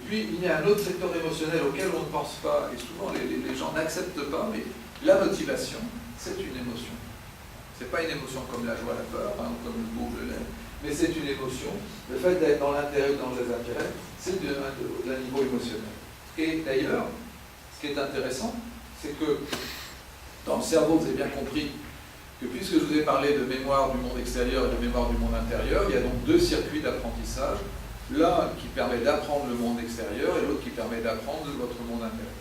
puis, il y a un autre secteur émotionnel auquel on ne pense pas, et souvent les gens n'acceptent pas, mais la motivation, c'est une émotion. Ce n'est pas une émotion comme la joie, la peur, hein, ou comme le goût, le lait, mais c'est une émotion. Le fait d'être dans l'intérêt ou dans les intérêts, c'est d'un niveau émotionnel. Et d'ailleurs, ce qui est intéressant, c'est que dans le cerveau, vous avez bien compris que puisque je vous ai parlé de mémoire du monde extérieur et de mémoire du monde intérieur, il y a donc deux circuits d'apprentissage. L'un qui permet d'apprendre le monde extérieur et l'autre qui permet d'apprendre votre monde intérieur.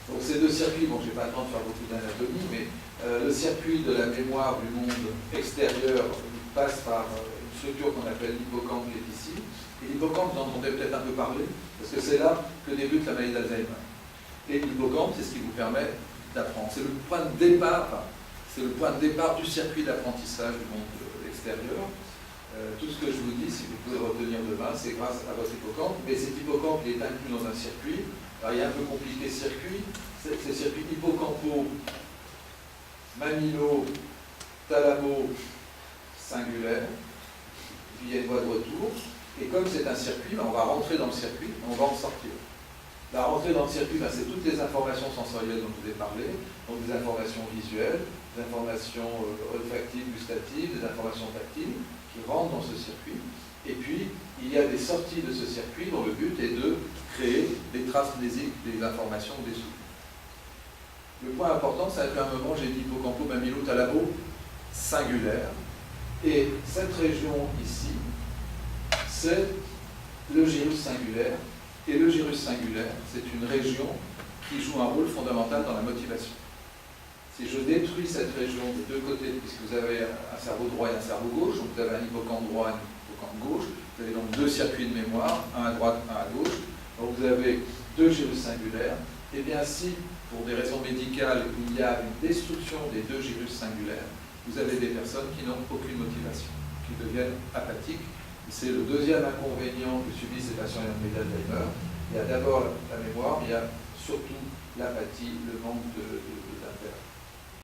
Donc ces deux circuits, bon je n'ai pas le temps de faire beaucoup d'anatomie, mais le circuit de la mémoire du monde extérieur passe par une structure qu'on appelle l'hippocampe qui est ici. Et l'hippocampe, vous en entendez peut-être un peu parler, parce que c'est là que débute la maladie d'Alzheimer. Et l'hippocampe, c'est ce qui vous permet d'apprendre. C'est le point de départ, c'est le point de départ du circuit d'apprentissage du monde extérieur. Tout ce que je vous dis, si vous pouvez retenir demain, c'est grâce à votre hippocampe, mais cet hippocampe il est inclus dans un circuit. Alors il est un peu compliqué ce circuit, c'est le circuit hippocampo, mamilo, thalamo, singulaire, puis il y a une voie de retour, et comme c'est un circuit, on va rentrer dans le circuit, on va en sortir. La rentrée dans le circuit, c'est toutes les informations sensorielles dont je vous ai parlé, donc des informations visuelles, des informations olfactives, gustatives, des informations tactiles, qui rentrent dans ce circuit. Et puis, il y a des sorties de ce circuit dont le but est de créer des traces mnésiques, des informations, des souvenirs. Le point important, c'est qu'à un moment, j'ai dit hippocampo, mamilo, thalamo, singulaire. Et cette région ici, c'est le gyrus singulaire. Et le gyrus singulaire, c'est une région qui joue un rôle fondamental dans la motivation. Si je détruis cette région des deux côtés, puisque vous avez un cerveau droit et un cerveau gauche, donc vous avez un hippocampe droit et un hippocampe gauche, vous avez donc deux circuits de mémoire, un à droite, un à gauche, donc vous avez deux gyrus singulaires, et bien si, pour des raisons médicales, il y a une destruction des deux gyrus singulaires, vous avez des personnes qui n'ont aucune motivation, qui deviennent apathiques. C'est le deuxième inconvénient que subissent ces patients ayant d'Alzheimer. Il y a d'abord la mémoire, mais il y a surtout l'apathie, le manque d'intérêt.